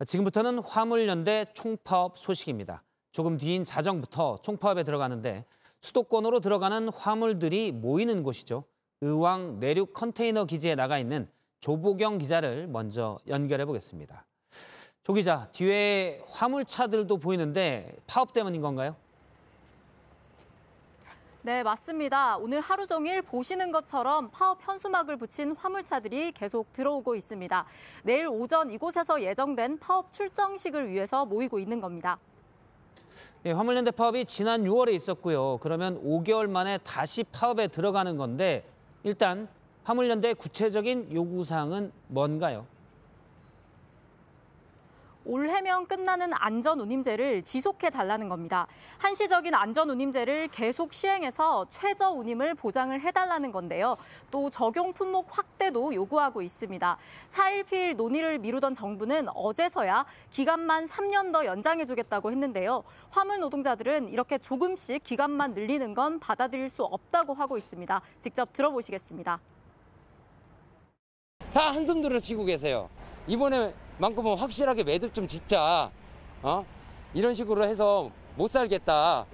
지금부터는 화물연대 총파업 소식입니다. 조금 뒤인 자정부터 총파업에 들어가는데 수도권으로 들어가는 화물들이 모이는 곳이죠. 의왕 내륙 컨테이너 기지에 나가 있는 조보경 기자를 먼저 연결해 보겠습니다. 조 기자, 뒤에 화물차들도 보이는데 파업 때문인 건가요? 네, 맞습니다. 오늘 하루 종일 보시는 것처럼 파업 현수막을 붙인 화물차들이 계속 들어오고 있습니다. 내일 오전 이곳에서 예정된 파업 출정식을 위해서 모이고 있는 겁니다. 예, 화물연대 파업이 지난 6월에 있었고요. 그러면 5개월 만에 다시 파업에 들어가는 건데 일단 화물연대의 구체적인 요구사항은 뭔가요? 올해면 끝나는 안전운임제를 지속해달라는 겁니다. 한시적인 안전운임제를 계속 시행해서 최저 운임을 보장을 해달라는 건데요. 또 적용 품목 확대도 요구하고 있습니다. 차일피일 논의를 미루던 정부는 어제서야 기간만 3년 더 연장해주겠다고 했는데요. 화물 노동자들은 이렇게 조금씩 기간만 늘리는 건 받아들일 수 없다고 하고 있습니다. 직접 들어보시겠습니다. 다 한숨 들어치고 계세요. 이번에만큼은 확실하게 매듭 좀 짓자. 이런 식으로 해서 못 살겠다.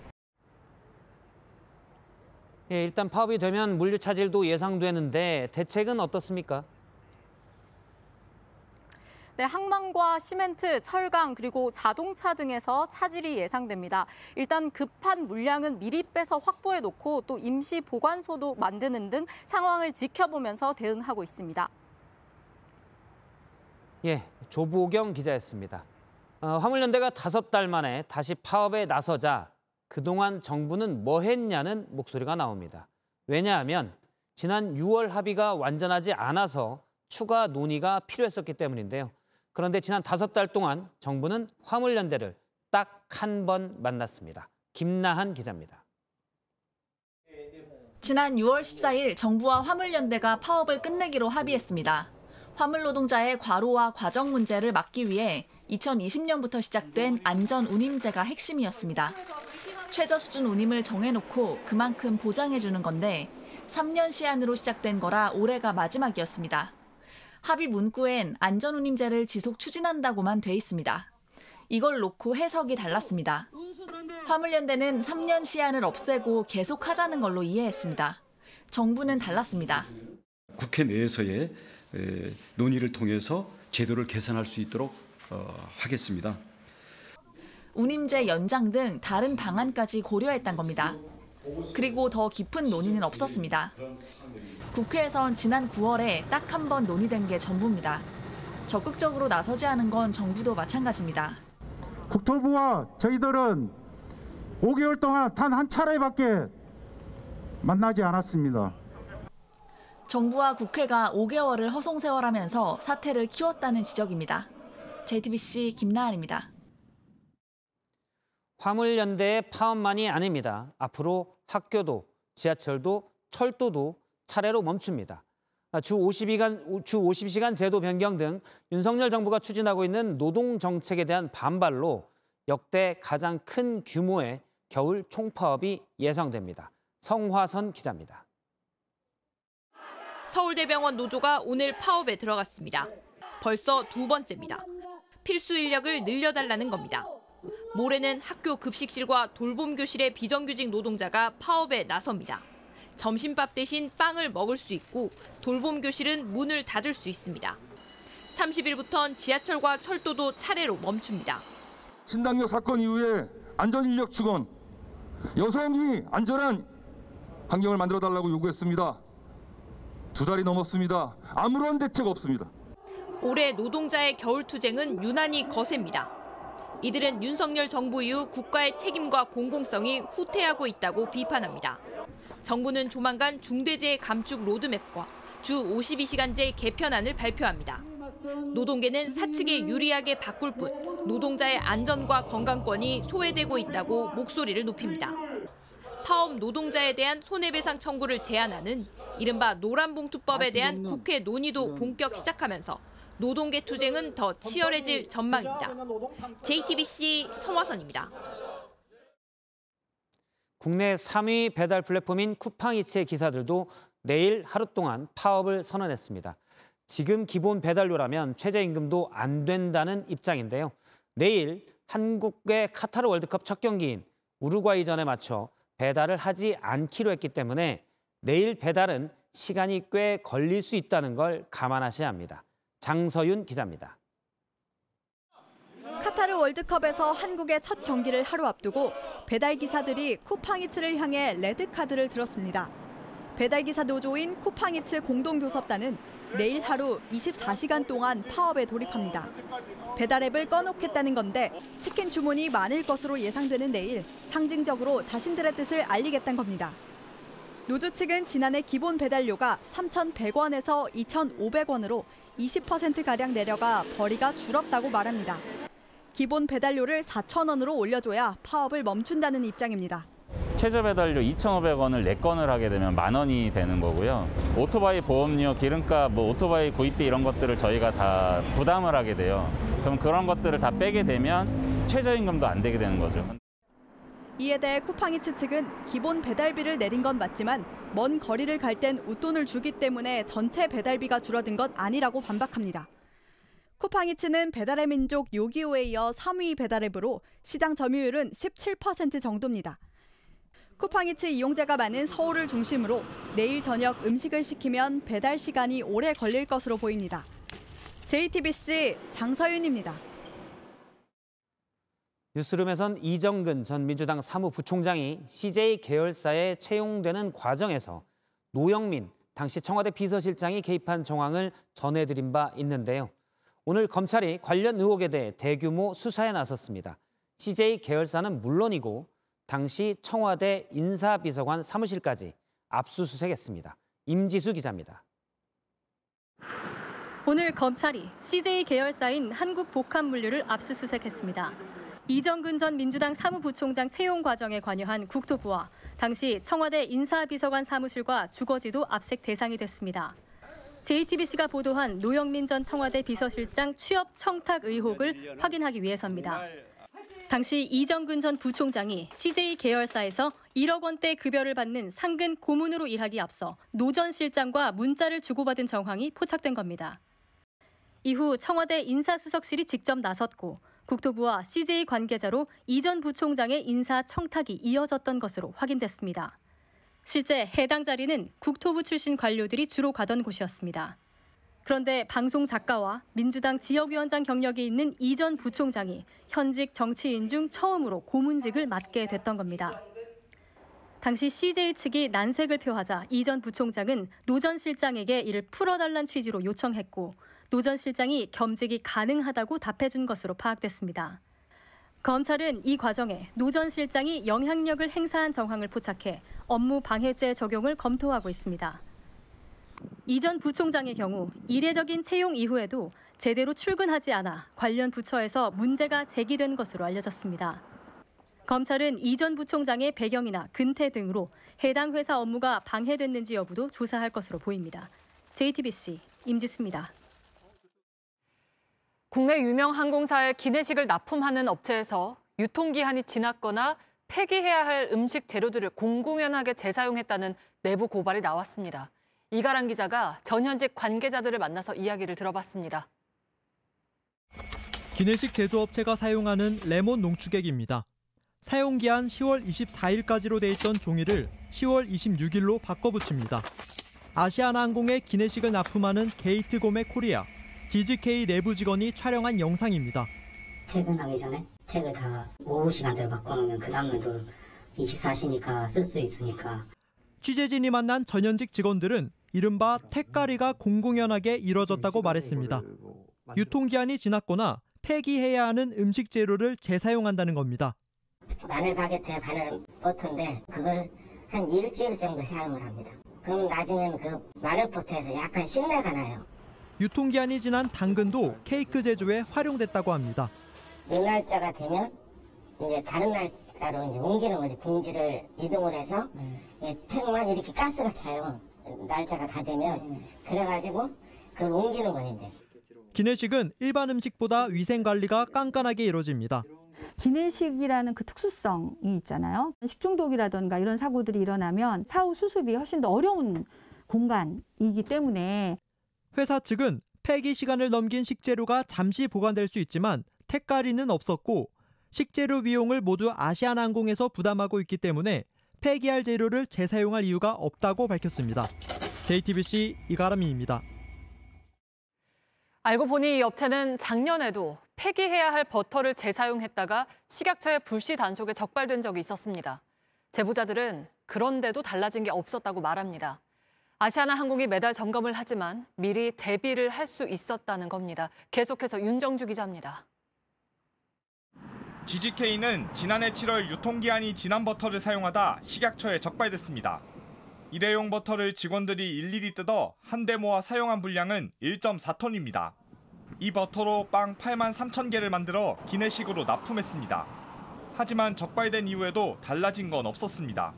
예, 일단 파업이 되면 물류 차질도 예상되는데 대책은 어떻습니까? 네, 항만과 시멘트, 철강, 그리고 자동차 등에서 차질이 예상됩니다. 일단 급한 물량은 미리 빼서 확보해 놓고 또 임시 보관소도 만드는 등 상황을 지켜보면서 대응하고 있습니다. 예, 조보경 기자였습니다. 화물연대가 5달 만에 다시 파업에 나서자 그동안 정부는 뭐 했냐는 목소리가 나옵니다. 왜냐하면 지난 6월 합의가 완전하지 않아서 추가 논의가 필요했었기 때문인데요. 그런데 지난 5달 동안 정부는 화물연대를 딱 한 번 만났습니다. 김나한 기자입니다. 지난 6월 14일 정부와 화물연대가 파업을 끝내기로 합의했습니다. 화물 노동자의 과로와 과정 문제를 막기 위해 2020년부터 시작된 안전운임제가 핵심이었습니다. 최저 수준 운임을 정해놓고 그만큼 보장해주는 건데 3년 시한으로 시작된 거라 올해가 마지막이었습니다. 합의 문구엔 안전운임제를 지속 추진한다고만 돼 있습니다. 이걸 놓고 해석이 달랐습니다. 화물연대는 3년 시한을 없애고 계속하자는 걸로 이해했습니다. 정부는 달랐습니다. 국회 내에서의 논의를 통해서 제도를 개선할 수 있도록 하겠습니다. 운임제 연장 등 다른 방안까지 고려했단 겁니다. 그리고 더 깊은 논의는 없었습니다. 국회에선 지난 9월에 딱 한 번 논의된 게 전부입니다. 적극적으로 나서지 않은 건 정부도 마찬가지입니다. 국토부와 저희들은 5개월 동안 단 한 차례밖에 만나지 않았습니다. 정부와 국회가 5개월을 허송세월하면서 사태를 키웠다는 지적입니다. JTBC 김나한입니다. 화물연대의 파업만이 아닙니다. 앞으로 학교도, 지하철도, 철도도 차례로 멈춥니다. 주 50시간 제도 변경 등 윤석열 정부가 추진하고 있는 노동정책에 대한 반발로 역대 가장 큰 규모의 겨울 총파업이 예상됩니다. 성화선 기자입니다. 서울대병원 노조가 오늘 파업에 들어갔습니다. 벌써 2번째입니다. 필수 인력을 늘려달라는 겁니다. 모레는 학교 급식실과 돌봄교실의 비정규직 노동자가 파업에 나섭니다. 점심밥 대신 빵을 먹을 수 있고 돌봄교실은 문을 닫을 수 있습니다. 30일부터는 지하철과 철도도 차례로 멈춥니다. 신당역 사건 이후에 안전인력 증원, 여성이 안전한 환경을 만들어달라고 요구했습니다. 2달이 넘었습니다. 아무런 대책 없습니다. 올해 노동자의 겨울투쟁은 유난히 거셉니다. 이들은 윤석열 정부 이후 국가의 책임과 공공성이 후퇴하고 있다고 비판합니다. 정부는 조만간 중대재해 감축 로드맵과 주 52시간제 개편안을 발표합니다. 노동계는 사측에 유리하게 바꿀 뿐 노동자의 안전과 건강권이 소외되고 있다고 목소리를 높입니다. 파업 노동자에 대한 손해배상 청구를 제한하는 이른바 노란봉투법에 대한 국회 논의도 본격 시작하면서 노동계 투쟁은 더 치열해질 전망입니다. JTBC 성화선입니다. 국내 3위 배달 플랫폼인 쿠팡이츠의 기사들도 내일 하루 동안 파업을 선언했습니다. 지금 기본 배달료라면 최저임금도 안 된다는 입장인데요. 내일 한국의 카타르 월드컵 첫 경기인 우루과이전에 맞춰 배달을 하지 않기로 했기 때문에 내일 배달은 시간이 꽤 걸릴 수 있다는 걸 감안하셔야 합니다. 장서윤 기자입니다. 카타르 월드컵에서 한국의 첫 경기를 하루 앞두고 배달기사들이 쿠팡이츠를 향해 레드카드를 들었습니다. 배달기사 노조인 쿠팡이츠 공동교섭단은 내일 하루 24시간 동안 파업에 돌입합니다. 배달앱을 꺼놓겠다는 건데 치킨 주문이 많을 것으로 예상되는 내일 상징적으로 자신들의 뜻을 알리겠다는 겁니다. 노조 측은 지난해 기본 배달료가 3,100원에서 2,500원으로 20%가량 내려가 벌이가 줄었다고 말합니다. 기본 배달료를 4,000원으로 올려줘야 파업을 멈춘다는 입장입니다. 최저 배달료 2,500원을 4건을 하게 되면 10,000원이 되는 거고요. 오토바이 보험료, 기름값, 오토바이 구입비 이런 것들을 저희가 다 부담을 하게 돼요. 그럼 그런 것들을 다 빼게 되면 최저임금도 안 되게 되는 거죠. 이에 대해 쿠팡이츠 측은 기본 배달비를 내린 건 맞지만 먼 거리를 갈 땐 웃돈을 주기 때문에 전체 배달비가 줄어든 건 아니라고 반박합니다. 쿠팡이츠는 배달의 민족 요기요에 이어 3위 배달앱으로 시장 점유율은 17% 정도입니다. 쿠팡이츠 이용자가 많은 서울을 중심으로 내일 저녁 음식을 시키면 배달 시간이 오래 걸릴 것으로 보입니다. JTBC 장서윤입니다. 뉴스룸에선 이정근 전 민주당 사무부총장이 CJ 계열사에 채용되는 과정에서 노영민 당시 청와대 비서실장이 개입한 정황을 전해드린 바 있는데요. 오늘 검찰이 관련 의혹에 대해 대규모 수사에 나섰습니다. CJ 계열사는 물론이고 당시 청와대 인사비서관 사무실까지 압수수색했습니다. 임지수 기자입니다. 오늘 검찰이 CJ 계열사인 한국복합물류를 압수수색했습니다. 이정근 전 민주당 사무부총장 채용 과정에 관여한 국토부와 당시 청와대 인사비서관 사무실과 주거지도 압색 대상이 됐습니다. JTBC가 보도한 노영민 전 청와대 비서실장 취업 청탁 의혹을 확인하기 위해서입니다. 당시 이정근 전 부총장이 CJ 계열사에서 1억 원대 급여를 받는 상근 고문으로 일하기 앞서 노 전 실장과 문자를 주고받은 정황이 포착된 겁니다. 이후 청와대 인사수석실이 직접 나섰고 국토부와 CJ 관계자로 이 전 부총장의 인사 청탁이 이어졌던 것으로 확인됐습니다. 실제 해당 자리는 국토부 출신 관료들이 주로 가던 곳이었습니다. 그런데 방송 작가와 민주당 지역위원장 경력이 있는 이 전 부총장이 현직 정치인 중 처음으로 고문직을 맡게 됐던 겁니다. 당시 CJ 측이 난색을 표하자 이 전 부총장은 노 전 실장에게 이를 풀어달란 취지로 요청했고 노 전 실장이 겸직이 가능하다고 답해준 것으로 파악됐습니다. 검찰은 이 과정에 노 전 실장이 영향력을 행사한 정황을 포착해 업무 방해죄 적용을 검토하고 있습니다. 이 전 부총장의 경우 이례적인 채용 이후에도 제대로 출근하지 않아 관련 부처에서 문제가 제기된 것으로 알려졌습니다. 검찰은 이 전 부총장의 배경이나 근태 등으로 해당 회사 업무가 방해됐는지 여부도 조사할 것으로 보입니다. JTBC 임지수입니다. 국내 유명 항공사의 기내식을 납품하는 업체에서 유통기한이 지났거나 폐기해야 할 음식 재료들을 공공연하게 재사용했다는 내부 고발이 나왔습니다. 이가람 기자가 전현직 관계자들을 만나서 이야기를 들어봤습니다. 기내식 제조업체가 사용하는 레몬 농축액입니다. 사용기한 10월 24일까지로 돼 있던 종이를 10월 26일로 바꿔붙입니다. 아시아나항공의 기내식을 납품하는 게이트고메 코리아, GGK 내부 직원이 촬영한 영상입니다. 퇴근하기 전에 택을 다 오후 시간대로 바꿔놓으면 그 다음날도 24시니까 쓸 수 있으니까. 취재진이 만난 전현직 직원들은 이른바 택가리가 공공연하게 이뤄졌다고 말했습니다. 유통기한이 지났거나 폐기해야 하는 음식 재료를 재사용한다는 겁니다. 마늘 바게트에 바늘 버터인데 그걸 한 일주일 정도 사용을 합니다. 그럼 나중에는 그 마늘 버터에서 약간 신내가 나요. 유통기한이 지난 당근도 케이크 제조에 활용됐다고 합니다. 이 날짜가 되면 이제 다른 날짜로 이제 옮기는 거지. 봉지를 이동을 해서 택만 이렇게 가스가 차요. 날짜가 다 되면 그래가지고 그걸 옮기는 거예요 이제. 기내식은 일반 음식보다 위생 관리가 깐깐하게 이루어집니다. 기내식이라는 그 특수성이 있잖아요. 식중독이라든가 이런 사고들이 일어나면 사후 수습이 훨씬 더 어려운 공간이기 때문에. 회사 측은 폐기 시간을 넘긴 식재료가 잠시 보관될 수 있지만 택가리는 없었고 식재료 비용을 모두 아시아나항공에서 부담하고 있기 때문에 폐기할 재료를 재사용할 이유가 없다고 밝혔습니다. JTBC 이가람입니다. 알고 보니 이 업체는 작년에도 폐기해야 할 버터를 재사용했다가 식약처의 불시 단속에 적발된 적이 있었습니다. 제보자들은 그런데도 달라진 게 없었다고 말합니다. 아시아나항공이 매달 점검을 하지만 미리 대비를 할 수 있었다는 겁니다. 계속해서 윤정주 기자입니다. GGK는 지난해 7월 유통기한이 지난 버터를 사용하다 식약처에 적발됐습니다. 일회용 버터를 직원들이 일일이 뜯어 한 대 모아 사용한 분량은 1.4톤입니다. 이 버터로 빵 8만 3천 개를 만들어 기내식으로 납품했습니다. 하지만 적발된 이후에도 달라진 건 없었습니다.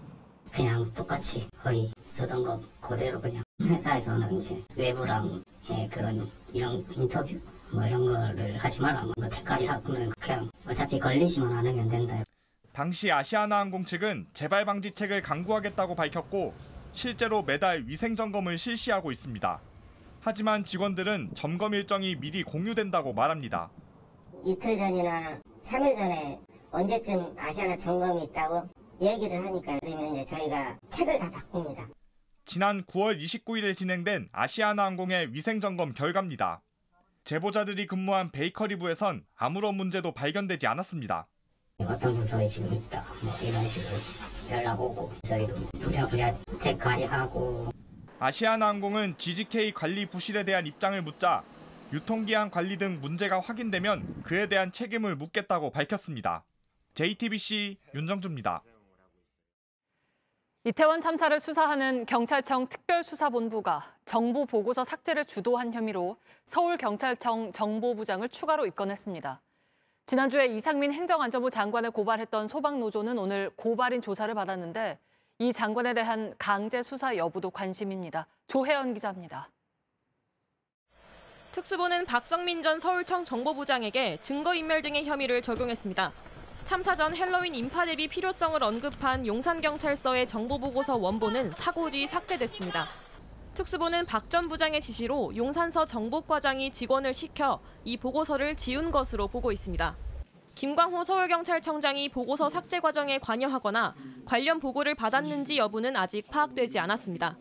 그냥 똑같이 거의 쓰던 거 그대로 그냥 회사에서는 이제 외부랑 그런 이런 인터뷰 이런 거를 하지 마라. 택가리 하고는 그냥 어차피 걸리지만 않으면 된다. 당시 아시아나항공 측은 재발 방지책을 강구하겠다고 밝혔고 실제로 매달 위생 점검을 실시하고 있습니다. 하지만 직원들은 점검 일정이 미리 공유된다고 말합니다. 이틀 전이나 3일 전에 언제쯤 아시아나 점검이 있다고 얘기를 하니까 그러면 이제 저희가 택을 다 바꿉니다. 지난 9월 29일에 진행된 아시아나항공의 위생 점검 결과입니다. 제보자들이 근무한 베이커리부에선 아무런 문제도 발견되지 않았습니다. 어떤 부서에 지금 있다 이런 식으로 연락 오고 저희도 부랴부랴 택가리하고. 아시아나항공은 GGK 관리 부실에 대한 입장을 묻자 유통기한 관리 등 문제가 확인되면 그에 대한 책임을 묻겠다고 밝혔습니다. JTBC 윤정주입니다. 이태원 참사를 수사하는 경찰청 특별수사본부가 정보 보고서 삭제를 주도한 혐의로 서울경찰청 정보부장을 추가로 입건했습니다. 지난주에 이상민 행정안전부 장관을 고발했던 소방노조는 오늘 고발인 조사를 받았는데 이 장관에 대한 강제 수사 여부도 관심입니다. 조혜연 기자입니다. 특수부는 박성민 전 서울청 정보부장에게 증거인멸 등의 혐의를 적용했습니다. 참사 전 헬로윈 인파 대비 필요성을 언급한 용산경찰서의 정보보고서 원본은 사고 뒤 삭제됐습니다. 특수부는 박 전 부장의 지시로 용산서 정보과장이 직원을 시켜 이 보고서를 지운 것으로 보고 있습니다. 김광호 서울경찰청장이 보고서 삭제 과정에 관여하거나 관련 보고를 받았는지 여부는 아직 파악되지 않았습니다.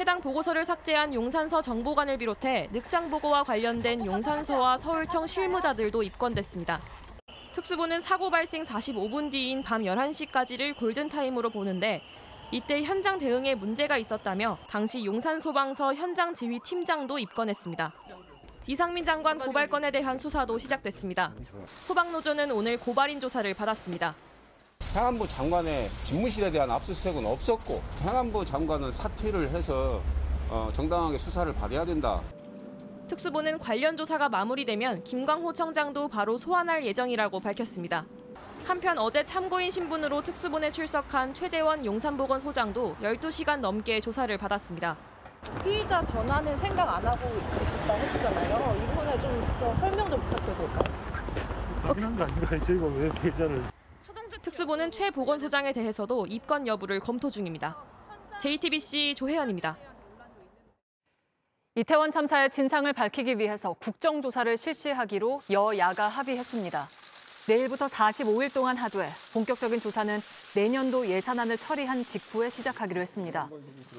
해당 보고서를 삭제한 용산서 정보관을 비롯해 늑장 보고와 관련된 용산서와 서울청 실무자들도 입건됐습니다. 특수부는 사고 발생 45분 뒤인 밤 11시까지를 골든타임으로 보는데 이때 현장 대응에 문제가 있었다며 당시 용산소방서 현장지휘팀장도 입건했습니다. 이상민 장관 고발건에 대한 수사도 시작됐습니다. 소방노조는 오늘 고발인 조사를 받았습니다. 행안부 장관의 집무실에 대한 압수수색은 없었고 행안부 장관은 사퇴를 해서 정당하게 수사를 받아야 된다. 특수부는 관련 조사가 마무리되면 김광호 청장도 바로 소환할 예정이라고 밝혔습니다. 한편 어제 참고인 신분으로 특수본에 출석한 최재원 용산보건소장도 12시간 넘게 조사를 받았습니다. 피의자 전화는 생각 안 하고 있었다고 했잖아요. 이 부분에 좀 설명 좀 부탁드려도 될까요? 확인한 거 아닌가요? 저희가 왜 피해자를... 특수부는 최 보건소장에 대해서도 입건 여부를 검토 중입니다. JTBC 조혜연입니다. 이태원 참사의 진상을 밝히기 위해서 국정조사를 실시하기로 여야가 합의했습니다. 내일부터 45일 동안 하되 본격적인 조사는 내년도 예산안을 처리한 직후에 시작하기로 했습니다.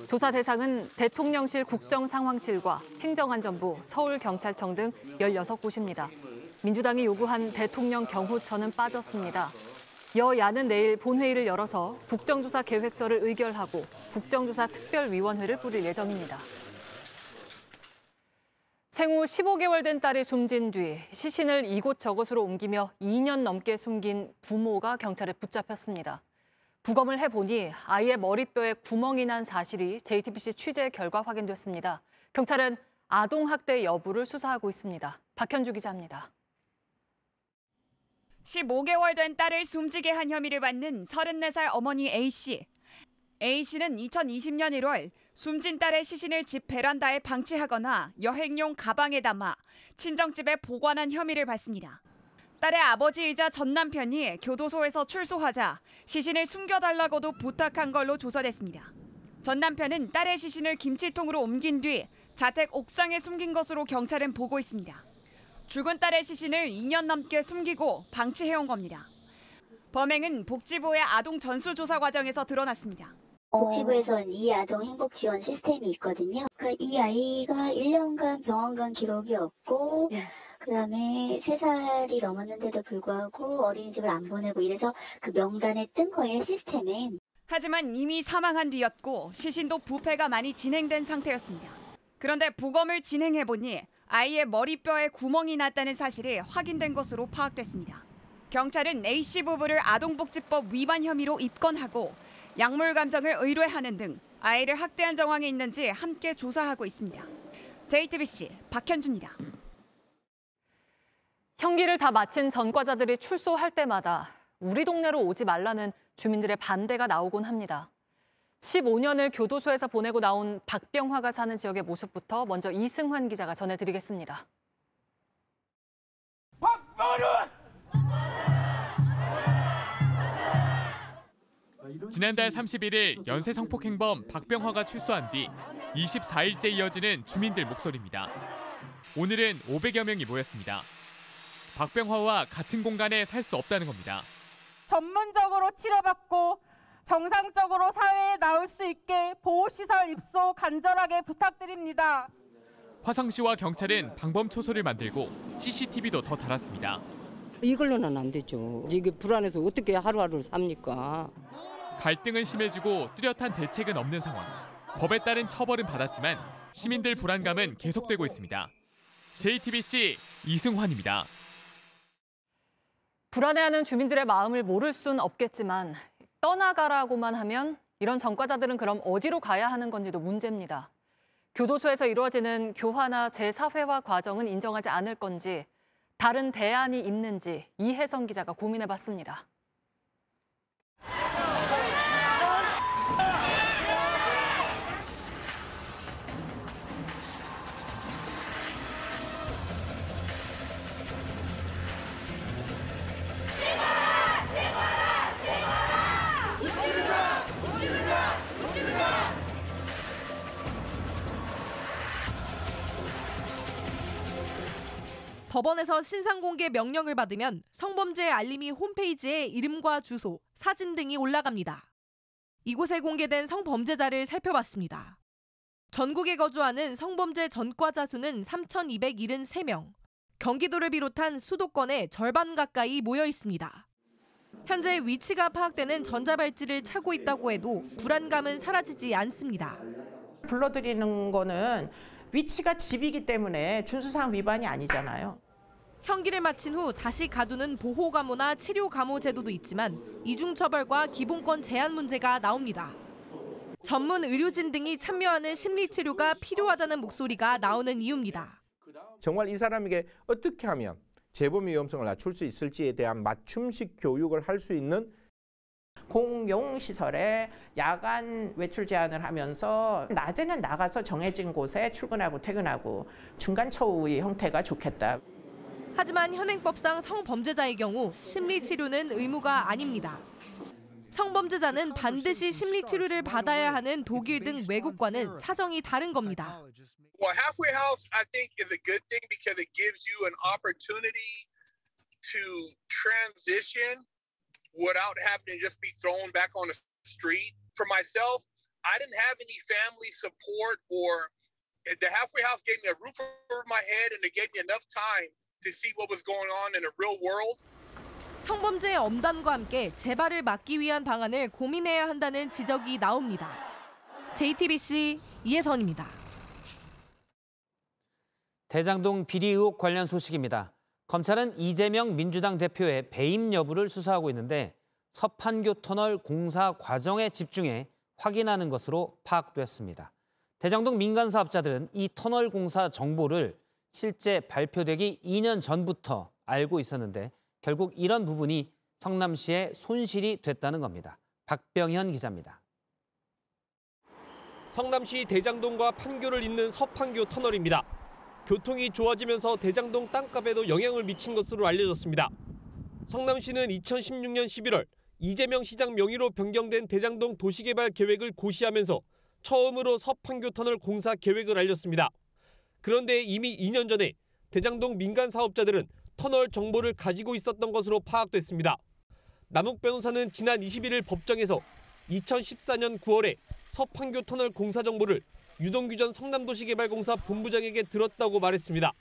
조사 대상은 대통령실 국정상황실과 행정안전부, 서울경찰청 등 16곳입니다. 민주당이 요구한 대통령 경호처는 빠졌습니다. 여야는 내일 본회의를 열어서 국정조사 계획서를 의결하고 국정조사 특별위원회를 꾸릴 예정입니다. 생후 15개월 된 딸이 숨진 뒤 시신을 이곳저곳으로 옮기며 2년 넘게 숨긴 부모가 경찰에 붙잡혔습니다. 부검을 해보니 아이의 머리뼈에 구멍이 난 사실이 JTBC 취재 결과 확인됐습니다. 경찰은 아동학대 여부를 수사하고 있습니다. 박현주 기자입니다. 15개월 된 딸을 숨지게 한 혐의를 받는 34살 어머니 A씨. A씨는 2020년 1월 숨진 딸의 시신을 집 베란다에 방치하거나 여행용 가방에 담아 친정집에 보관한 혐의를 받습니다. 딸의 아버지이자 전 남편이 교도소에서 출소하자 시신을 숨겨달라고도 부탁한 걸로 조사됐습니다. 전 남편은 딸의 시신을 김치통으로 옮긴 뒤 자택 옥상에 숨긴 것으로 경찰은 보고 있습니다. 죽은 딸의 시신을 2년 넘게 숨기고 방치해온 겁니다. 범행은 복지부의 아동 전수조사 과정에서 드러났습니다. 복지부에서 이 아동 행복 지원 시스템이 있거든요. 이 아이가 1년간 병원 간 기록이 없고 그다음에 3살이 넘었는데도 불구하고 어린이집을 안 보내고 이래서 그 명단에 뜬 거예요, 시스템에. 하지만 이미 사망한 뒤였고 시신도 부패가 많이 진행된 상태였습니다. 그런데 부검을 진행해보니 아이의 머리뼈에 구멍이 났다는 사실이 확인된 것으로 파악됐습니다. 경찰은 A씨 부부를 아동복지법 위반 혐의로 입건하고 약물 감정을 의뢰하는 등 아이를 학대한 정황이 있는지 함께 조사하고 있습니다. JTBC 박현주입니다. 형기를 다 마친 전과자들이 출소할 때마다 우리 동네로 오지 말라는 주민들의 반대가 나오곤 합니다. 15년을 교도소에서 보내고 나온 박병화가 사는 지역의 모습부터 먼저 이승환 기자가 전해드리겠습니다. 지난달 31일 연쇄 성폭행범 박병화가 출소한 뒤 24일째 이어지는 주민들 목소리입니다. 오늘은 500여 명이 모였습니다. 박병화와 같은 공간에 살 수 없다는 겁니다. 전문적으로 치료받고 정상적으로 사회에 나올 수 있게 보호시설 입소 간절하게 부탁드립니다. 화성시와 경찰은 방범 초소를 만들고 CCTV도 더 달았습니다. 이걸로는 안 되죠. 이게 불안해서 어떻게 하루하루를 삽니까? 갈등은 심해지고 뚜렷한 대책은 없는 상황. 법에 따른 처벌은 받았지만 시민들 불안감은 계속되고 있습니다. JTBC 이승환입니다. 불안해하는 주민들의 마음을 모를 순 없겠지만 떠나가라고만 하면 이런 전과자들은 그럼 어디로 가야 하는 건지도 문제입니다. 교도소에서 이루어지는 교화나 재사회화 과정은 인정하지 않을 건지 다른 대안이 있는지 이혜성 기자가 고민해봤습니다. 법원에서 신상공개 명령을 받으면 성범죄 알림이 홈페이지에 이름과 주소, 사진 등이 올라갑니다. 이곳에 공개된 성범죄자를 살펴봤습니다. 전국에 거주하는 성범죄 전과자 수는 3,273명. 경기도를 비롯한 수도권의 절반 가까이 모여 있습니다. 현재 위치가 파악되는 전자발찌를 차고 있다고 해도 불안감은 사라지지 않습니다. 불러들이는 거는 위치가 집이기 때문에 준수사항 위반이 아니잖아요. 형기를 마친 후 다시 가두는 보호감호나 치료감호 제도도 있지만 이중처벌과 기본권 제한 문제가 나옵니다. 전문 의료진 등이 참여하는 심리치료가 필요하다는 목소리가 나오는 이유입니다. 정말 이 사람에게 어떻게 하면 재범 위험성을 낮출 수 있을지에 대한 맞춤식 교육을 할 수 있는 공용시설에 야간 외출 제한을 하면서 낮에는 나가서 정해진 곳에 출근하고 퇴근하고 중간 처우의 형태가 좋겠다. 하지만 현행법상 성범죄자의 경우 심리치료는 의무가 아닙니다. 성범죄자는 반드시 심리치료를 받아야 하는 독일 등 외국과는 사정이 다른 겁니다. Well, halfway house, I think, is a good thing because it gives you an opportunity to transition without having to just be thrown back on the street. For myself, I didn't have any family support, or the halfway house gave me a roof over my head and it gave me enough time to see what was going on in the real world. 성범죄 엄단과 함께 재발을 막기 위한 방안을 고민해야 한다는 지적이 나옵니다. JTBC 이혜선입니다. 대장동 비리 의혹 관련 소식입니다. 검찰은 이재명 민주당 대표의 배임 여부를 수사하고 있는데 서판교 터널 공사 과정에 집중해 확인하는 것으로 파악됐습니다. 대장동 민간 사업자들은 이 터널 공사 정보를 실제 발표되기 2년 전부터 알고 있었는데 결국 이런 부분이 성남시의 손실이 됐다는 겁니다. 박병현 기자입니다. 성남시 대장동과 판교를 잇는 서판교 터널입니다. 교통이 좋아지면서 대장동 땅값에도 영향을 미친 것으로 알려졌습니다. 성남시는 2016년 11월 이재명 시장 명의로 변경된 대장동 도시개발 계획을 고시하면서 처음으로 서판교 터널 공사 계획을 알렸습니다. 그런데 이미 2년 전에 대장동 민간 사업자들은 터널 정보를 가지고 있었던 것으로 파악됐습니다. 남욱 변호사는 지난 21일 법정에서 2014년 9월에 서판교 터널 공사 정보를 유동규 전 성남도시개발공사 본부장에게 들었다고 말했습니다.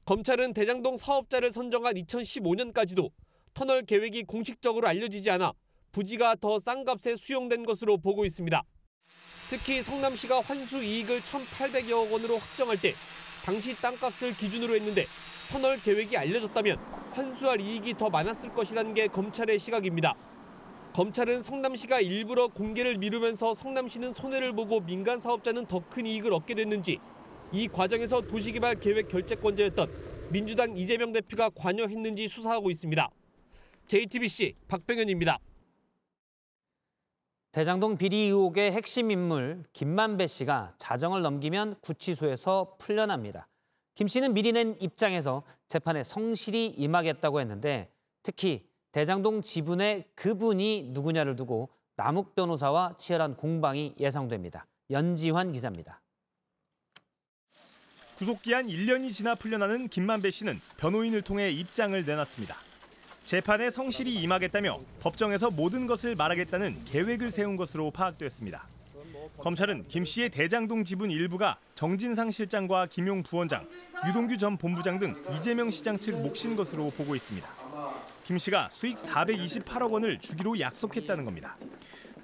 검찰은 대장동 사업자를 선정한 2015년까지도 터널 계획이 공식적으로 알려지지 않아 부지가 더 싼 값에 수용된 것으로 보고 있습니다. 특히 성남시가 환수 이익을 1,800여 원으로 확정할 때 당시 땅값을 기준으로 했는데 터널 계획이 알려졌다면 환수할 이익이 더 많았을 것이라는 게 검찰의 시각입니다. 검찰은 성남시가 일부러 공개를 미루면서 성남시는 손해를 보고 민간 사업자는 더 큰 이익을 얻게 됐는지, 이 과정에서 도시개발 계획 결재권자였던 민주당 이재명 대표가 관여했는지 수사하고 있습니다. JTBC 박병현입니다. 대장동 비리 의혹의 핵심 인물 김만배 씨가 자정을 넘기면 구치소에서 풀려납니다. 김 씨는 미리 낸 입장에서 재판에 성실히 임하겠다고 했는데 특히 대장동 지분의 그분이 누구냐를 두고 남욱 변호사와 치열한 공방이 예상됩니다. 연지환 기자입니다. 구속기한 1년이 지나 풀려나는 김만배 씨는 변호인을 통해 입장을 내놨습니다. 재판에 성실히 임하겠다며 법정에서 모든 것을 말하겠다는 계획을 세운 것으로 파악됐습니다. 검찰은 김 씨의 대장동 지분 일부가 정진상 실장과 김용 부원장, 유동규 전 본부장 등 이재명 시장 측 몫인 것으로 보고 있습니다. 김 씨가 수익 428억 원을 주기로 약속했다는 겁니다.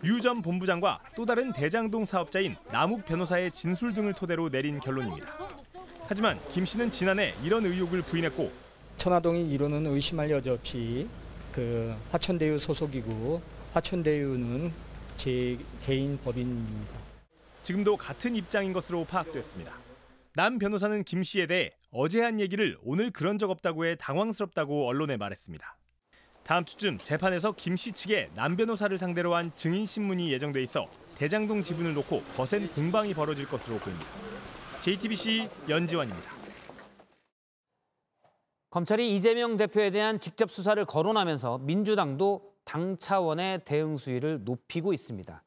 유 전 본부장과 또 다른 대장동 사업자인 남욱 변호사의 진술 등을 토대로 내린 결론입니다. 하지만 김 씨는 지난해 이런 의혹을 부인했고 천화동이 이루는 의심할 여지 없이 화천대유 소속이고 화천대유는 제 개인 법인입니다. 지금도 같은 입장인 것으로 파악됐습니다. 남 변호사는 김 씨에 대해 어제 한 얘기를 오늘 그런 적 없다고 해 당황스럽다고 언론에 말했습니다. 다음 주쯤 재판에서 김 씨 측에 남 변호사를 상대로 한 증인 신문이 예정돼 있어 대장동 지분을 놓고 거센 공방이 벌어질 것으로 보입니다. JTBC 연지환입니다. 검찰이 이재명 대표에 대한 직접 수사를 거론하면서 민주당도 당 차원의 대응 수위를 높이고 있습니다.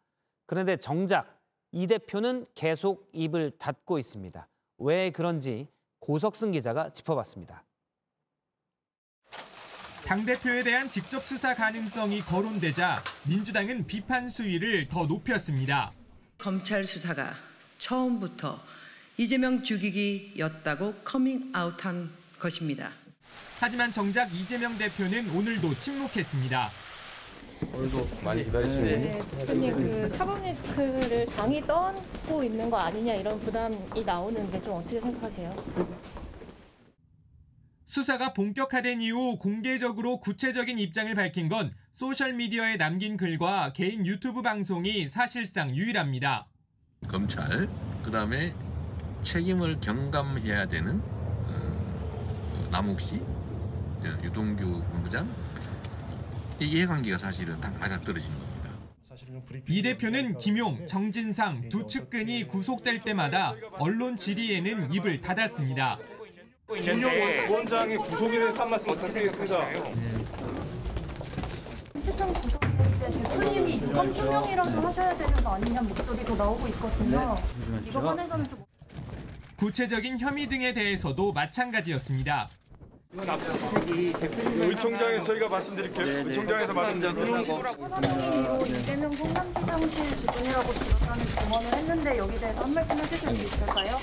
그런데 정작 이 대표는 계속 입을 닫고 있습니다. 왜 그런지 고석승 기자가 짚어봤습니다. 당대표에 대한 직접 수사 가능성이 거론되자 민주당은 비판 수위를 더 높였습니다. 검찰 수사가 처음부터 이재명 죽이기였다고 커밍아웃한 것입니다. 하지만 정작 이재명 대표는 오늘도 침묵했습니다. 오늘도 많이 기다리시는 네, 대표님 사법 리스크를 당이 떠안고 있는 거 아니냐 이런 부담이 나오는데 좀 어떻게 생각하세요? 수사가 본격화된 이후 공개적으로 구체적인 입장을 밝힌 건 소셜미디어에 남긴 글과 개인 유튜브 방송이 사실상 유일합니다. 검찰, 그다음에 책임을 경감해야 되는 남욱 씨, 유동규 본부장, 이 이해관계가 사실은 딱 맞아떨어진 겁니다. 이 대표는 김용, 정진상 두 측근이 구속될 때마다 언론 질의에는 입을 닫았습니다. 김용 원장의 구속에 대해서 한 말씀 부탁드리겠습니다. 최종 구속일제 대표님이 유감 투명이라도 하셔야 되는 거 아니냐 목소리도 나오고 있거든요. 이거 관해서는 좀 구체적인 혐의 등에 대해서도 마찬가지였습니다. 의총장에서 저희가 말씀드릴게요. 의총장에서 말씀드릴게요. 사장님으로 이재명 성남시장실 지분이라고 지금 증언을 했는데 여기 대해서 한 말씀 해주실 수 있을까요?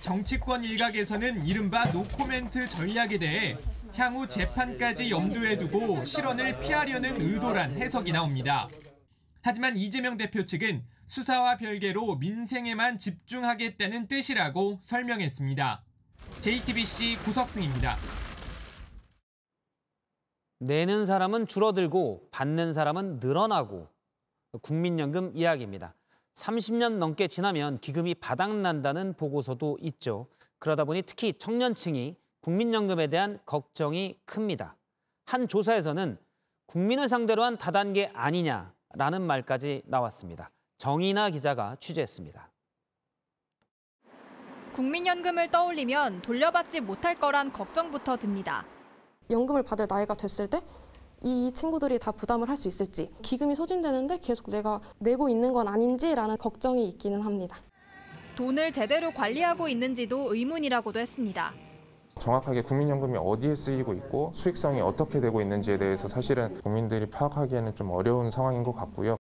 정치권 일각에서는 이른바 노코멘트 전략에 대해 향후 재판까지 염두에 두고 실언을 피하려는 의도란 해석이 나옵니다. 하지만 이재명 대표 측은 수사와 별개로 민생에만 집중하겠다는 뜻이라고 설명했습니다. JTBC 구석승입니다. 내는 사람은 줄어들고 받는 사람은 늘어나고 국민연금 이야기입니다. 30년 넘게 지나면 기금이 바닥난다는 보고서도 있죠. 그러다 보니 특히 청년층이 국민연금에 대한 걱정이 큽니다. 한 조사에서는 국민을 상대로 한 다단계 아니냐라는 말까지 나왔습니다. 정인아 기자가 취재했습니다. 국민연금을 떠올리면 돌려받지 못할 거란 걱정부터 듭니다. 연금을 받을 나이가 됐을 때 이 친구들이 다 부담을 할 수 있을지, 기금이 소진되는데 계속 내가 내고 있는 건 아닌지라는 걱정이 있기는 합니다. 돈을 제대로 관리하고 있는지도 의문이라고도 했습니다. 정확하게 국민연금이 어디에 쓰이고 있고 수익성이 어떻게 되고 있는지에 대해서 사실은 국민들이 파악하기에는 좀 어려운 상황인 것 같고요.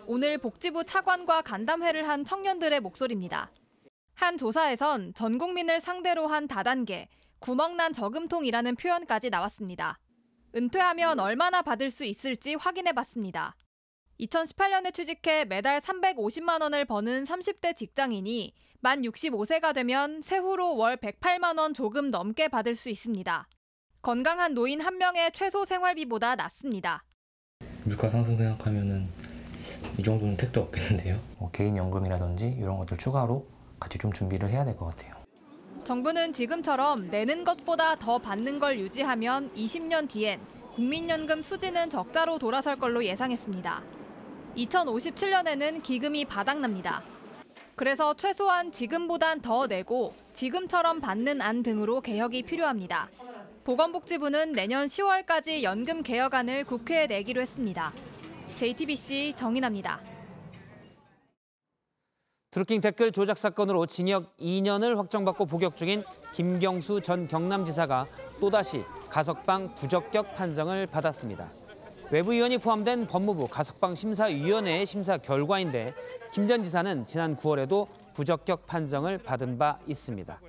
오늘 복지부 차관과 간담회를 한 청년들의 목소리입니다. 한 조사에선 전 국민을 상대로 한 다단계, 구멍난 저금통이라는 표현까지 나왔습니다. 은퇴하면 얼마나 받을 수 있을지 확인해봤습니다. 2018년에 취직해 매달 350만 원을 버는 30대 직장인이 만 65세가 되면 세후로 월 108만 원 조금 넘게 받을 수 있습니다. 건강한 노인 한 명의 최소 생활비보다 낮습니다. 물가 상승 생각하면은 이 정도는 택도 없겠는데요. 개인 연금이라든지 이런 것들 추가로 같이 좀 준비를 해야 될 것 같아요. 정부는 지금처럼 내는 것보다 더 받는 걸 유지하면 20년 뒤엔 국민연금 수지는 적자로 돌아설 걸로 예상했습니다. 2057년에는 기금이 바닥납니다. 그래서 최소한 지금보단 더 내고 지금처럼 받는 안 등으로 개혁이 필요합니다. 보건복지부는 내년 10월까지 연금 개혁안을 국회에 내기로 했습니다. JTBC 정인아입니다. 드루킹 댓글 조작 사건으로 징역 2년을 확정받고 복역 중인 김경수 전 경남지사가 또다시 가석방 부적격 판정을 받았습니다. 외부위원이 포함된 법무부 가석방 심사위원회의 심사 결과인데 김 전 지사는 지난 9월에도 부적격 판정을 받은 바 있습니다.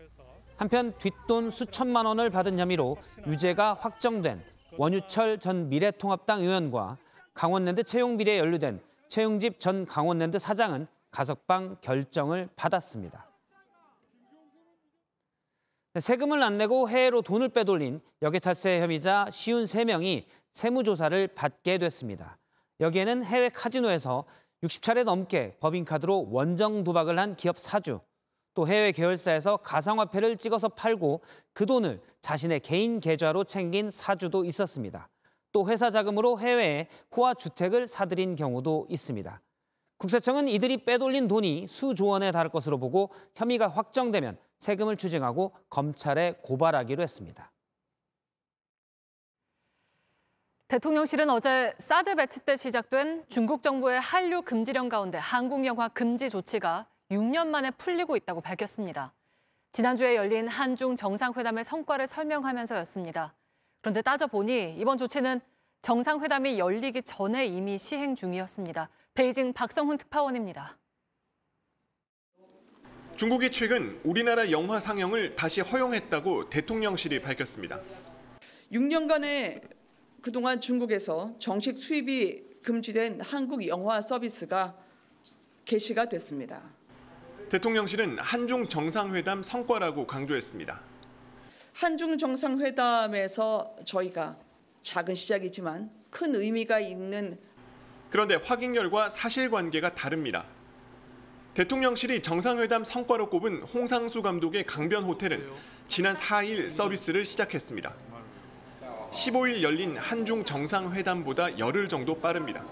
한편 뒷돈 수천만 원을 받은 혐의로 유죄가 확정된 원유철 전 미래통합당 의원과 강원랜드 채용 비리에 연루된 최용집 전 강원랜드 사장은 가석방 결정을 받았습니다. 세금을 안 내고 해외로 돈을 빼돌린 역외탈세 혐의자 53명이 세무조사를 받게 됐습니다. 여기에는 해외 카지노에서 60차례 넘게 법인카드로 원정 도박을 한 기업 사주, 또 해외 계열사에서 가상화폐를 찍어서 팔고 그 돈을 자신의 개인 계좌로 챙긴 사주도 있었습니다. 또 회사 자금으로 해외에 호화 주택을 사들인 경우도 있습니다. 국세청은 이들이 빼돌린 돈이 수조 원에 달할 것으로 보고 혐의가 확정되면 세금을 추징하고 검찰에 고발하기로 했습니다. 대통령실은 어제 사드 배치 때 시작된 중국 정부의 한류 금지령 가운데 한국 영화 금지 조치가 6년 만에 풀리고 있다고 밝혔습니다. 지난주에 열린 한중 정상회담의 성과를 설명하면서였습니다. 그런데 따져보니 이번 조치는 정상회담이 열리기 전에 이미 시행 중이었습니다. 베이징 박성훈 특파원입니다. 중국이 최근 우리나라 영화 상영을 다시 허용했다고 대통령실이 밝혔습니다. 6년간의 그동안 중국에서 정식 수입이 금지된 한국 영화 서비스가 개시가 됐습니다. 대통령실은 한중 정상회담 성과라고 강조했습니다. 한중 정상회담에서 저희가 작은 시작이지만 큰 의미가 있는 그런데 확인 결과 사실관계가 다릅니다. 대통령실이 정상회담 성과로 꼽은 홍상수 감독의 강변 호텔은 지난 4일 서비스를 시작했습니다. 15일 열린 한중 정상회담보다 열흘 정도 빠릅니다.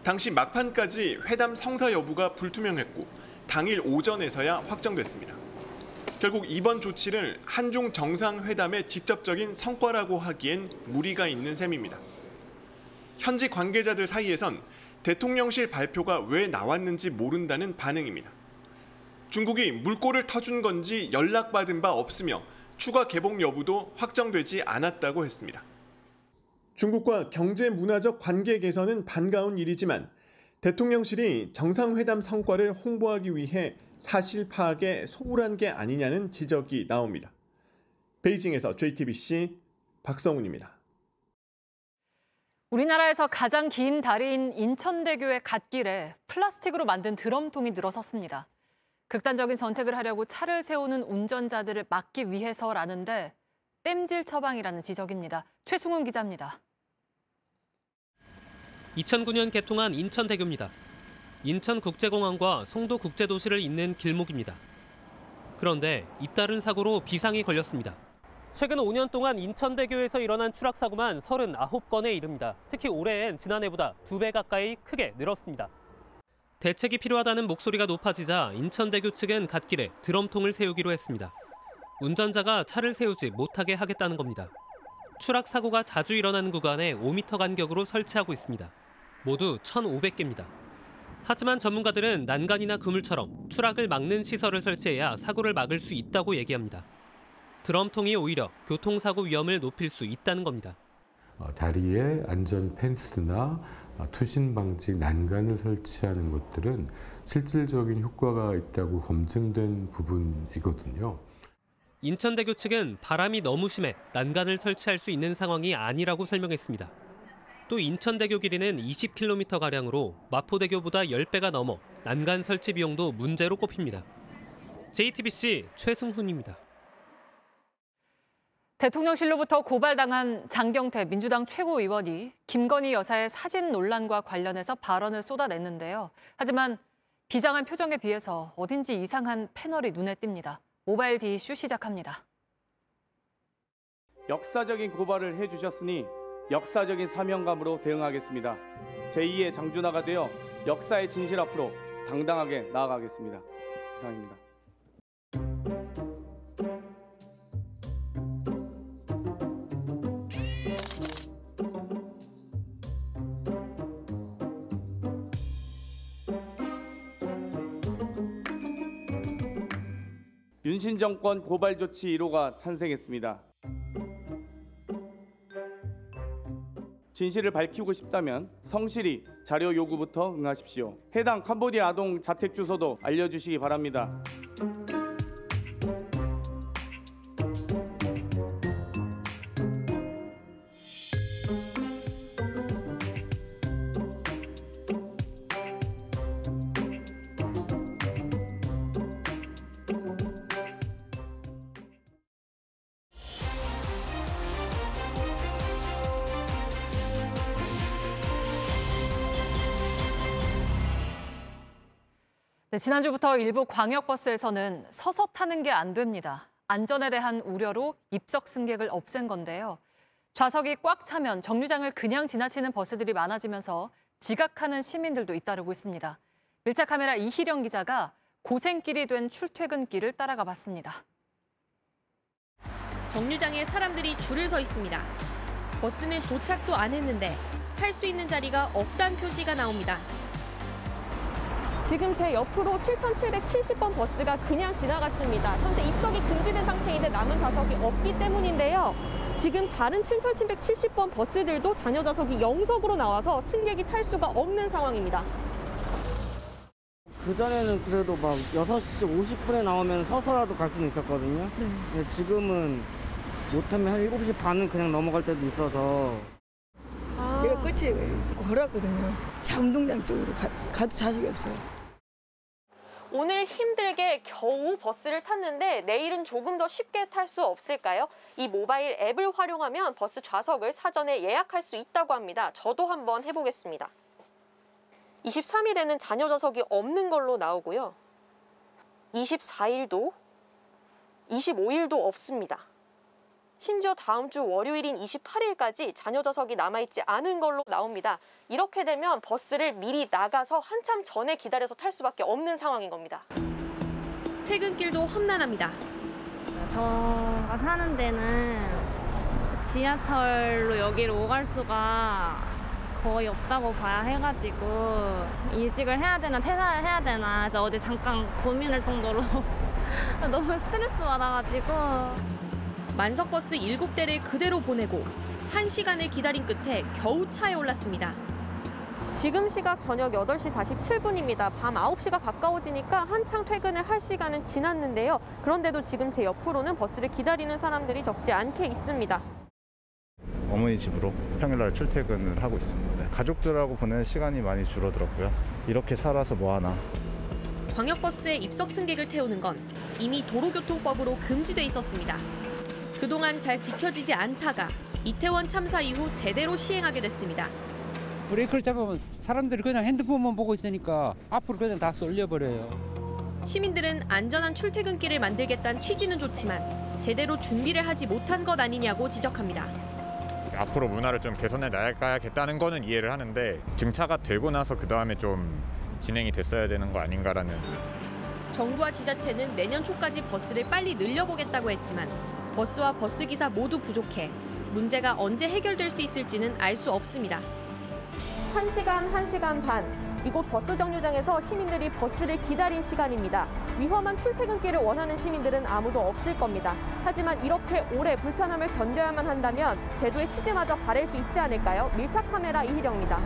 당시 막판까지 회담 성사 여부가 불투명했고 당일 오전에서야 확정됐습니다. 결국 이번 조치를 한중 정상회담의 직접적인 성과라고 하기엔 무리가 있는 셈입니다. 현지 관계자들 사이에선 대통령실 발표가 왜 나왔는지 모른다는 반응입니다. 중국이 물꼬를 터준 건지 연락받은 바 없으며 추가 개봉 여부도 확정되지 않았다고 했습니다. 중국과 경제 문화적 관계 개선은 반가운 일이지만 대통령실이 정상회담 성과를 홍보하기 위해 사실 파악에 소홀한 게 아니냐는 지적이 나옵니다. 베이징에서 JTBC 박성훈입니다. 우리나라에서 가장 긴 다리인 인천대교의 갓길에 플라스틱으로 만든 드럼통이 늘어섰습니다. 극단적인 선택을 하려고 차를 세우는 운전자들을 막기 위해서라는데 땜질 처방이라는 지적입니다. 최승훈 기자입니다. 2009년 개통한 인천대교입니다. 인천국제공항과 송도국제도시를 잇는 길목입니다. 그런데 잇따른 사고로 비상이 걸렸습니다. 최근 5년 동안 인천대교에서 일어난 추락사고만 39건에 이릅니다. 특히 올해엔 지난해보다 2배 가까이 크게 늘었습니다. 대책이 필요하다는 목소리가 높아지자 인천대교 측은 갓길에 드럼통을 세우기로 했습니다. 운전자가 차를 세우지 못하게 하겠다는 겁니다. 추락 사고가 자주 일어나는 구간에 5m 간격으로 설치하고 있습니다. 모두 1,500개입니다. 하지만 전문가들은 난간이나 그물처럼 추락을 막는 시설을 설치해야 사고를 막을 수 있다고 얘기합니다. 드럼통이 오히려 교통사고 위험을 높일 수 있다는 겁니다. 다리에 안전 펜스나 투신 방지 난간을 설치하는 것들은 실질적인 효과가 있다고 검증된 부분이거든요. 인천대교 측은 바람이 너무 심해 난간을 설치할 수 있는 상황이 아니라고 설명했습니다. 또 인천대교 길이는 20km가량으로 마포대교보다 10배가 넘어 난간 설치 비용도 문제로 꼽힙니다. JTBC 최승훈입니다. 대통령실로부터 고발당한 장경태 민주당 최고위원이 김건희 여사의 사진 논란과 관련해서 발언을 쏟아냈는데요. 하지만 비장한 표정에 비해서 어딘지 이상한 패널이 눈에 띕니다. 모바일 D 이슈 시작합니다. 역사적인 고발을 해주셨으니 역사적인 사명감으로 대응하겠습니다. 제2의 장준하가 되어 역사의 진실 앞으로 당당하게 나아가겠습니다. 이상입니다. 윤신 정권 고발 조치 1호가 탄생했습니다. 진실을 밝히고 싶다면 성실히 자료 요구부터 응하십시오. 해당 캄보디아 아동 자택 주소도 알려주시기 바랍니다. 네, 지난주부터 일부 광역버스에서는 서서 타는 게 안 됩니다. 안전에 대한 우려로 입석 승객을 없앤 건데요. 좌석이 꽉 차면 정류장을 그냥 지나치는 버스들이 많아지면서 지각하는 시민들도 잇따르고 있습니다. 밀착 카메라 이희령 기자가 고생길이 된 출퇴근길을 따라가 봤습니다. 정류장에 사람들이 줄을 서 있습니다. 버스는 도착도 안 했는데 탈 수 있는 자리가 없다는 표시가 나옵니다. 지금 제 옆으로 7770번 버스가 그냥 지나갔습니다. 현재 입석이 금지된 상태인데 남은 좌석이 없기 때문인데요. 지금 다른 7770번 버스들도 잔여 좌석이 0석으로 나와서 승객이 탈 수가 없는 상황입니다. 그전에는 그래도 막 6시 50분에 나오면 서서라도 갈 수는 있었거든요. 근데 지금은 못하면 한 7시 반은 그냥 넘어갈 때도 있어서. 내가 끝에 걸었거든요. 자운동장 쪽으로 가도 자식이 없어요. 오늘 힘들게 겨우 버스를 탔는데 내일은 조금 더 쉽게 탈 수 없을까요? 이 모바일 앱을 활용하면 버스 좌석을 사전에 예약할 수 있다고 합니다. 저도 한번 해보겠습니다. 23일에는 잔여 좌석이 없는 걸로 나오고요. 24일도, 25일도 없습니다. 심지어 다음 주 월요일인 28일까지 잔여 좌석이 남아있지 않은 걸로 나옵니다. 이렇게 되면 버스를 미리 나가서 한참 전에 기다려서 탈 수밖에 없는 상황인 겁니다. 퇴근길도 험난합니다. 제가 사는 데는 지하철로 여기로 오갈 수가 거의 없다고 봐야 해가지고 이직을 해야 되나 퇴사를 해야 되나 어제 잠깐 고민할 정도로 너무 스트레스 받아가지고. 만석버스 7대를 그대로 보내고 1시간을 기다린 끝에 겨우 차에 올랐습니다. 지금 시각 저녁 8시 47분입니다. 밤 9시가 가까워지니까 한창 퇴근을 할 시간은 지났는데요. 그런데도 지금 제 옆으로는 버스를 기다리는 사람들이 적지 않게 있습니다. 어머니 집으로 평일날 출퇴근을 하고 있습니다. 가족들하고 보내는 시간이 많이 줄어들었고요. 이렇게 살아서 뭐하나. 광역버스에 입석 승객을 태우는 건 이미 도로교통법으로 금지돼 있었습니다. 그동안 잘 지켜지지 않다가 이태원 참사 이후 제대로 시행하게 됐습니다. 브레이크를 잡으면 사람들이 그냥 핸드폰만 보고 있으니까 앞으로 그냥 다 쏠려버려요. 시민들은 안전한 출퇴근길을 만들겠다는 취지는 좋지만 제대로 준비를 하지 못한 것 아니냐고 지적합니다. 앞으로 문화를 좀 개선해 나가야겠다는 거는 이해를 하는데 증차가 되고 나서 그다음에 좀 진행이 됐어야 되는 거 아닌가라는. 정부와 지자체는 내년 초까지 버스를 빨리 늘려보겠다고 했지만 버스와 버스기사 모두 부족해 문제가 언제 해결될 수 있을지는 알 수 없습니다. 1시간, 1시간 반. 이곳 버스 정류장에서 시민들이 버스를 기다린 시간입니다. 위험한 출퇴근길을 원하는 시민들은 아무도 없을 겁니다. 하지만 이렇게 오래 불편함을 견뎌야만 한다면 제도의 취지마저 바랄 수 있지 않을까요? 밀착 카메라 이희령입니다.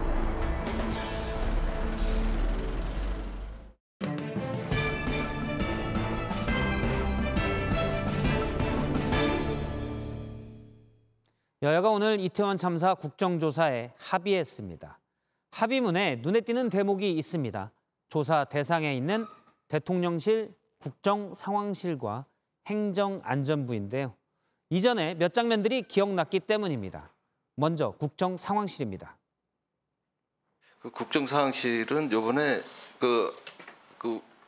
여야가 오늘 이태원 참사 국정조사에 합의했습니다. 합의문에 눈에 띄는 대목이 있습니다. 조사 대상에 있는 대통령실 국정상황실과 행정안전부인데요. 이전에 몇 장면들이 기억났기 때문입니다. 먼저 국정상황실입니다. 그 국정상황실은 이번에 그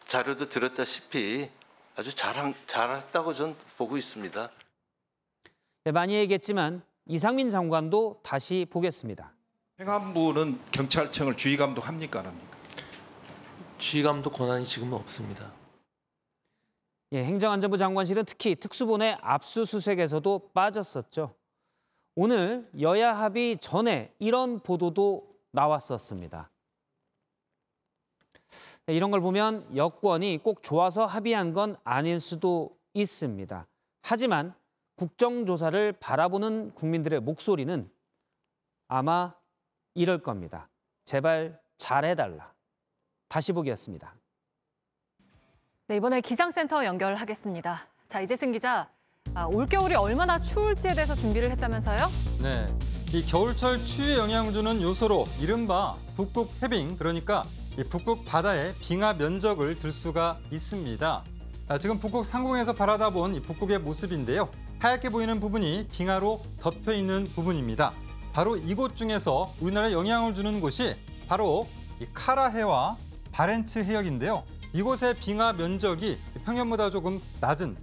자료도 들었다시피 아주 잘했다고 전 보고 있습니다. 네, 많이 얘기했지만 이상민 장관도 다시 보겠습니다. 행안부는 경찰청을 주의감독합니까? 안 합니까? 주의감독 권한이 지금은 없습니다. 예, 행정안전부 장관실은 특히 특수본의 압수수색에서도 빠졌었죠. 오늘 여야 합의 전에 이런 보도도 나왔었습니다. 이런 걸 보면 여권이 꼭 좋아서 합의한 건 아닐 수도 있습니다. 하지만 국정조사를 바라보는 국민들의 목소리는 아마 이럴 겁니다. 제발 잘해달라. 다시 보기였습니다. 네, 이번에 기상센터 연결하겠습니다. 자, 이재승 기자, 올겨울이 얼마나 추울지에 대해서 준비를 했다면서요? 네, 이 겨울철 추위에 영향을 주는 요소로 이른바 북극 해빙, 그러니까 이 북극 바다의 빙하 면적을 들 수가 있습니다. 지금 북극 상공에서 바라다본 이 북극의 모습인데요. 하얗게 보이는 부분이 빙하로 덮여 있는 부분입니다. 바로 이곳 중에서 우리나라에 영향을 주는 곳이 바로 이 카라해와 바렌츠 해역인데요. 이곳의 빙하 면적이 평년보다 조금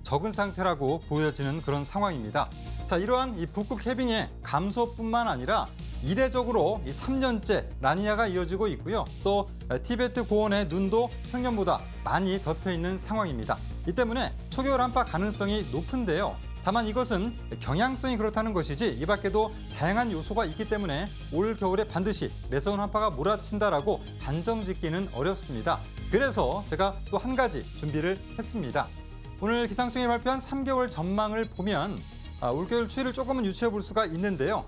적은 상태라고 보여지는 그런 상황입니다. 자, 이러한 이 북극 해빙의 감소뿐만 아니라 이례적으로 3년째 라니냐가 이어지고 있고요. 또 티베트 고원의 눈도 평년보다 많이 덮여 있는 상황입니다. 이 때문에 초겨울 한파 가능성이 높은데요. 다만 이것은 경향성이 그렇다는 것이지 이 밖에도 다양한 요소가 있기 때문에 올 겨울에 반드시 매서운 한파가 몰아친다라고 단정짓기는 어렵습니다. 그래서 제가 또 한 가지 준비를 했습니다. 오늘 기상청이 발표한 3개월 전망을 보면 올겨울 추위를 조금은 유추해 볼 수가 있는데요.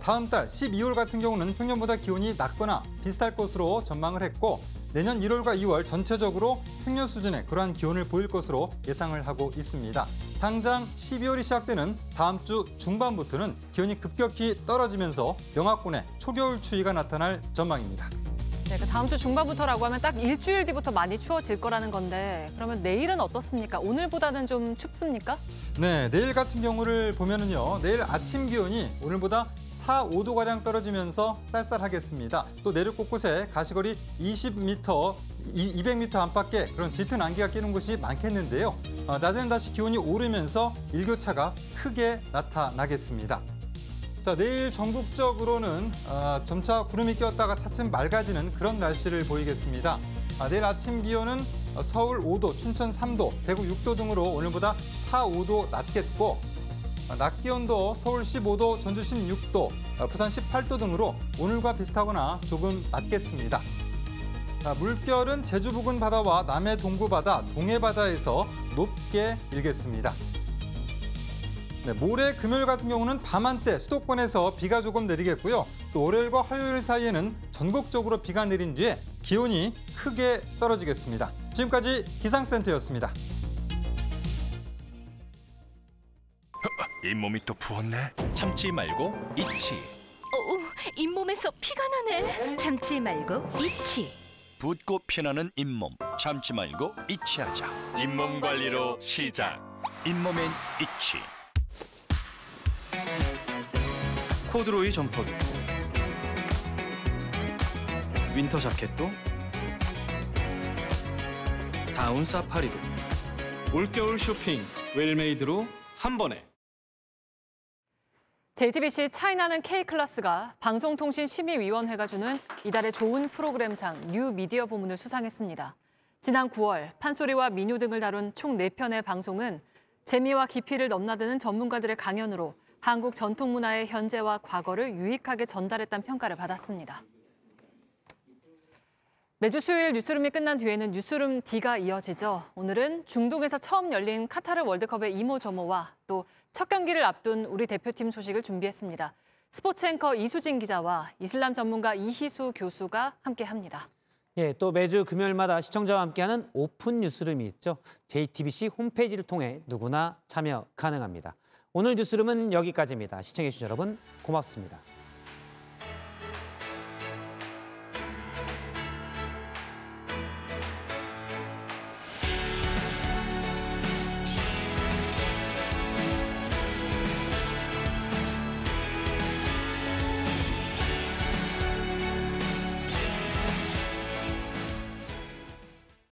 다음 달 12월 같은 경우는 평년보다 기온이 낮거나 비슷할 것으로 전망을 했고 내년 1월과 2월 전체적으로 평년 수준의 그러한 기온을 보일 것으로 예상을 하고 있습니다. 당장 12월이 시작되는 다음 주 중반부터는 기온이 급격히 떨어지면서 영하권의 초겨울 추위가 나타날 전망입니다. 네, 다음 주 중반부터라고 하면 딱 일주일 뒤부터 많이 추워질 거라는 건데 그러면 내일은 어떻습니까? 오늘보다는 좀 춥습니까? 네, 내일 같은 경우를 보면은요. 내일 아침 기온이 오늘보다 4, 5도가량 떨어지면서 쌀쌀하겠습니다. 또 내륙 곳곳에 가시거리 20m, 200m 안팎의 그런 짙은 안개가 끼는 곳이 많겠는데요. 낮에는 다시 기온이 오르면서 일교차가 크게 나타나겠습니다. 자, 내일 전국적으로는 점차 구름이 꼈다가 차츰 맑아지는 그런 날씨를 보이겠습니다. 내일 아침 기온은 서울 5도, 춘천 3도, 대구 6도 등으로 오늘보다 4, 5도 낮겠고 낮 기온도 서울 15도, 전주 16도, 부산 18도 등으로 오늘과 비슷하거나 조금 낮겠습니다. 물결은 제주 부근 바다와 남해 동부 바다, 동해 바다에서 높게 일겠습니다. 네, 모레 금요일 같은 경우는 밤한때 수도권에서 비가 조금 내리겠고요. 또 월요일과 화요일 사이에는 전국적으로 비가 내린 뒤에 기온이 크게 떨어지겠습니다. 지금까지 기상센터였습니다. 잇몸이 또 부었네. 참지 말고 잊지. 잇몸에서 피가 나네. 참지 말고 잊지. 붓고 피나는 잇몸. 참지 말고 잊지하자. 잇몸 관리로 시작. 잇몸엔 잊지. 코드로이 점퍼도, 윈터 자켓도, 다운 사파리도, 올겨울 쇼핑 웰메이드로 한 번에. JTBC 차이나는 K클래스가 방송통신심의위원회가 주는 이달의 좋은 프로그램상 뉴 미디어 부문을 수상했습니다. 지난 9월 판소리와 민요 등을 다룬 총 4편의 방송은 재미와 깊이를 넘나드는 전문가들의 강연으로 한국 전통문화의 현재와 과거를 유익하게 전달했다는 평가를 받았습니다. 매주 수요일 뉴스룸이 끝난 뒤에는 뉴스룸 D가 이어지죠. 오늘은 중동에서 처음 열린 카타르 월드컵의 이모저모와 또 첫 경기를 앞둔 우리 대표팀 소식을 준비했습니다. 스포츠 앵커 이수진 기자와 이슬람 전문가 이희수 교수가 함께합니다. 예, 또 매주 금요일마다 시청자와 함께하는 오픈 뉴스룸이 있죠. JTBC 홈페이지를 통해 누구나 참여 가능합니다. 오늘 뉴스룸은 여기까지입니다. 시청해주신 여러분 고맙습니다.